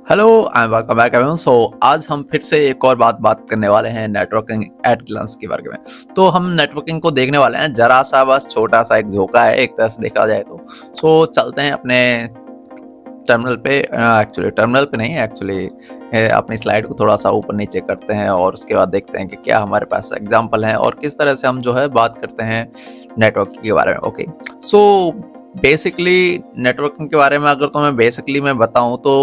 Hello and welcome back everyone. आज हम फिर से एक और बात करने वाले हैं नेटवर्किंग एट ग्लांस के बारे में। तो हम नेटवर्किंग को देखने वाले हैं, जरा सा बस छोटा सा एक झोंका है एक तरह से देखा जाए तो। चलते हैं अपने टर्मिनल पे, एक्चुअली टर्मिनल पे नहीं, एक्चुअली अपनी स्लाइड को थोड़ा सा ऊपर नीचे करते हैं और उसके बाद देखते हैं कि क्या हमारे पास एग्जांपल हैं और किस तरह से हम जो है बात करते हैं नेटवर्किंग के बारे में। ओके, सो बेसिकली नेटवर्किंग के बारे में अगर तो मैं बताऊं तो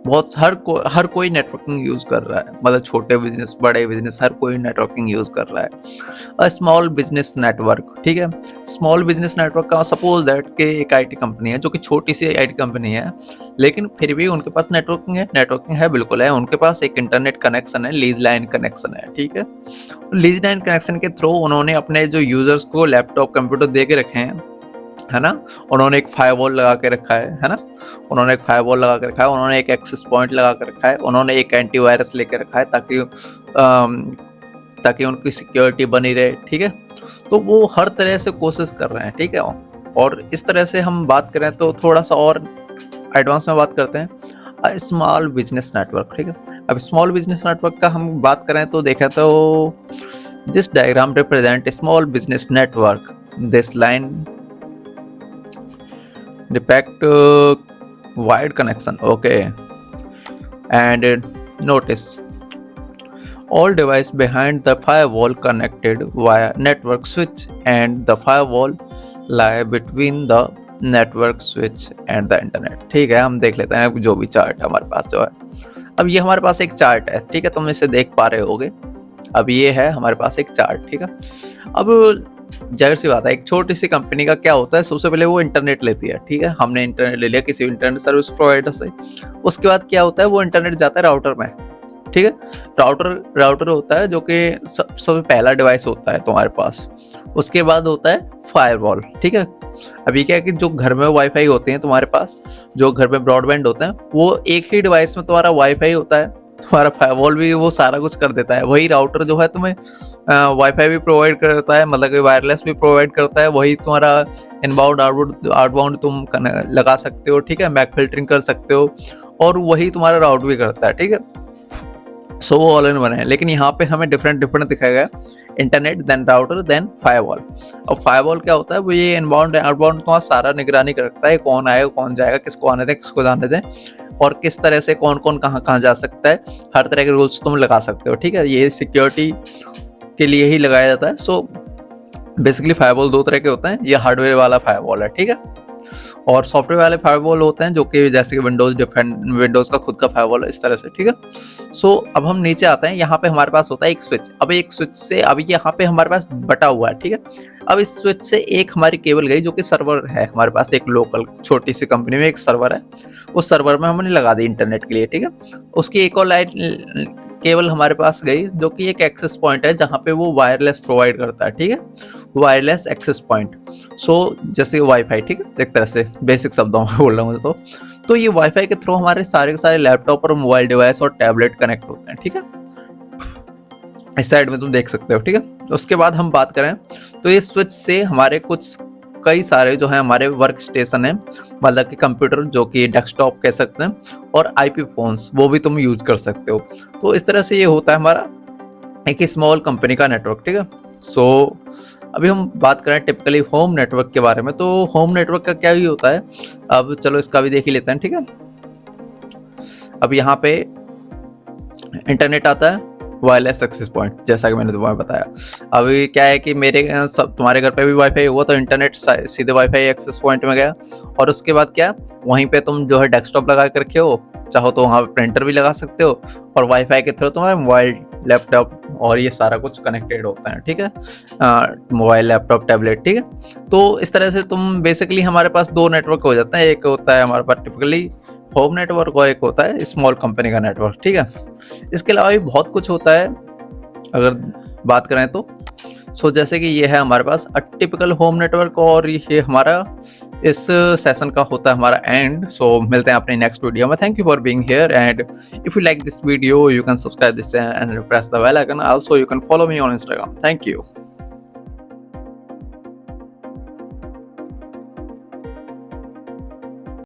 बहुत हर कोई नेटवर्किंग यूज कर रहा है, मतलब छोटे बिजनेस बड़े बिजनेस हर कोई नेटवर्किंग यूज कर रहा है। स्मॉल बिजनेस नेटवर्क, ठीक है। स्मॉल बिजनेस नेटवर्क का सपोज दैट कि एक आईटी कंपनी है जो कि छोटी सी आईटी कंपनी है, लेकिन फिर भी उनके पास नेटवर्किंग है, बिल्कुल है। उनके पास एक इंटरनेट कनेक्शन है, लीज लाइन कनेक्शन है, ठीक है। लीज लाइन कनेक्शन के थ्रू उन्होंने अपने जो यूजर्स को लैपटॉप कंप्यूटर दे के रखे हैं, है ना। उन्होंने एक फायरवॉल लगा के रखा है ना। उन्होंने एक फायरवॉल लगा के रखा है, उन्होंने एक एक्सेस पॉइंट लगा के रखा है, उन्होंने एक एंटीवायरस लेके रखा है ताकि उनकी सिक्योरिटी बनी रहे, ठीक है। तो वो हर तरह से कोशिश कर रहे हैं, ठीक है। और इस तरह से हम बात करें तो थोड़ा सा और एडवांस में बात करते हैं, स्मॉल बिजनेस नेटवर्क, ठीक है। अब स्मॉल बिजनेस नेटवर्क का हम बात करें तो देखें तो this diagram represent small business network. This line depict wide connection, okay. And notice all device behind the firewall connected via network switch, and the firewall lie between the network switch and the internet, ठीक है। हम देख लेते हैं जो भी chart हमारे पास जो है। अब ये हमारे पास एक चार्ट है, ठीक है, तुम इसे देख पा रहे होगे। अब ये है हमारे पास एक चार्ट, ठीक है। अब जाहिर सी बात है, एक छोटी सी कंपनी का क्या होता है, सबसे पहले वो इंटरनेट लेती है, ठीक है। हमने इंटरनेट ले लिया किसी इंटरनेट सर्विस प्रोवाइडर से। उसके बाद क्या होता है, वो इंटरनेट जाता है राउटर में, ठीक है। राउटर होता है जो कि सबसे पहला डिवाइस होता है तुम्हारे पास। उसके बाद होता है फायरवॉल, ठीक है। अभी क्या है कि जो घर में वाईफाई होते हैं तुम्हारे पास, जो घर में ब्रॉडबैंड होते हैं, वो एक ही डिवाइस में तुम्हारा वाईफाई होता है, तुम्हारा फायरवॉल भी वो सारा कुछ कर देता है। वही राउटर जो है तुम्हें वाईफाई भी प्रोवाइड करता है, मतलब कि वायरलेस भी प्रोवाइड करता है। वही तुम्हारा इनबाउंड आउटबाउंड तुम लगा सकते हो, ठीक है, बैक फिल्टरिंग कर सकते हो, और वही तुम्हारा राउट भी करता है, ठीक है। सो वो ऑल इन वन है, लेकिन यहाँ पे हमें डिफरेंट दिखाया गया, internet then router then firewall. और फायरवॉल क्या होता है, वो ये इनबाउंड आउटबाउंड तुम्हारा सारा निगरानी करता है, कौन आएगा कौन जाएगा, किसको आने दें किसको जाने दें, और किस तरह से कौन कौन कहाँ जा सकता है। हर तरह के रूल्स तुम लगा सकते हो, ठीक है। ये सिक्योरिटी के लिए ही लगाया जाता है। सो बेसिकली फायरवॉल दो तरह के होते हैं, ये हार्डवेयर वाला फायरवॉल है, ठीक है, और सॉफ्टवेयर वाले फायरवॉल होते हैं जो कि जैसे कि विंडोज का खुद का फायरवॉल है, इस तरह से, ठीक है। सो अब हम नीचे आते हैं, यहाँ पे हमारे पास होता है एक स्विच। अब एक स्विच से अभी यहाँ पे हमारे पास बटा हुआ है, ठीक है। अब इस स्विच से एक हमारी केबल गई जो कि सर्वर है हमारे पास, एक लोकल छोटी सी कंपनी में एक सर्वर है, उस सर्वर में हमने लगा दी इंटरनेट के लिए, ठीक है। उसकी एक और लाइन केबल हमारे पास गई जो कि एक एक्सेस पॉइंट है जहाँ पे वो वायरलेस प्रोवाइड करता है, ठीक है, वायरलेस एक्सेस पॉइंट। जैसे वाईफाई, ठीक है, एक तरह से बेसिक शब्दों में बोल रहा हूँ तो ये वाईफाई के थ्रू हमारे सारे के सारे लैपटॉप और मोबाइल डिवाइस और टैबलेट कनेक्ट होते हैं, ठीक है। इस साइड में तुम देख सकते हो, ठीक है। उसके बाद हम बात करें तो ये स्विच से हमारे कुछ कई सारे जो है हमारे वर्क स्टेशन है, मतलब कि कंप्यूटर जो कि डेस्कटॉप कह सकते हैं, और आईपी फोन्स वो भी तुम यूज कर सकते हो। तो इस तरह से ये होता है हमारा एक स्मॉल कंपनी का नेटवर्क, ठीक है। अभी हम बात करें टिपिकली होम नेटवर्क के बारे में, तो होम नेटवर्क का क्या ही होता है, अब चलो इसका भी देख ही लेते हैं, ठीक है। अब यहाँ पे इंटरनेट आता है, वायरलेस एक्सेस पॉइंट, जैसा कि मैंने तुम्हें बताया। अभी क्या है कि तुम्हारे घर पे भी वाईफाई हुआ तो इंटरनेट सीधे वाईफाई एक्सेस पॉइंट में गया, और उसके बाद क्या, वहीं पे तुम जो है डेस्कटॉप लगा के रखे हो, चाहो तो वहाँ पे प्रिंटर भी लगा सकते हो, और वाईफाई के थ्रू तुम्हारा मोबाइल लैपटॉप और ये सारा कुछ कनेक्टेड होता है, ठीक है, मोबाइल लैपटॉप टैबलेट, ठीक है। तो इस तरह से तुम बेसिकली हमारे पास दो नेटवर्क हो जाते हैं, एक होता है हमारे पास टिपिकली होम नेटवर्क और एक होता है स्मॉल कंपनी का नेटवर्क, ठीक है। इसके अलावा भी बहुत कुछ होता है अगर बात करें तो जैसे कि ये है हमारे पास टिपिकल होम नेटवर्क, और ये हमारा इस सेशन का होता है हमारा एंड। मिलते हैं अपने नेक्स्ट वीडियो में। Thank you for being here, and if you like this video you can subscribe this and press the bell icon. Also you can follow me on Instagram. Thank you.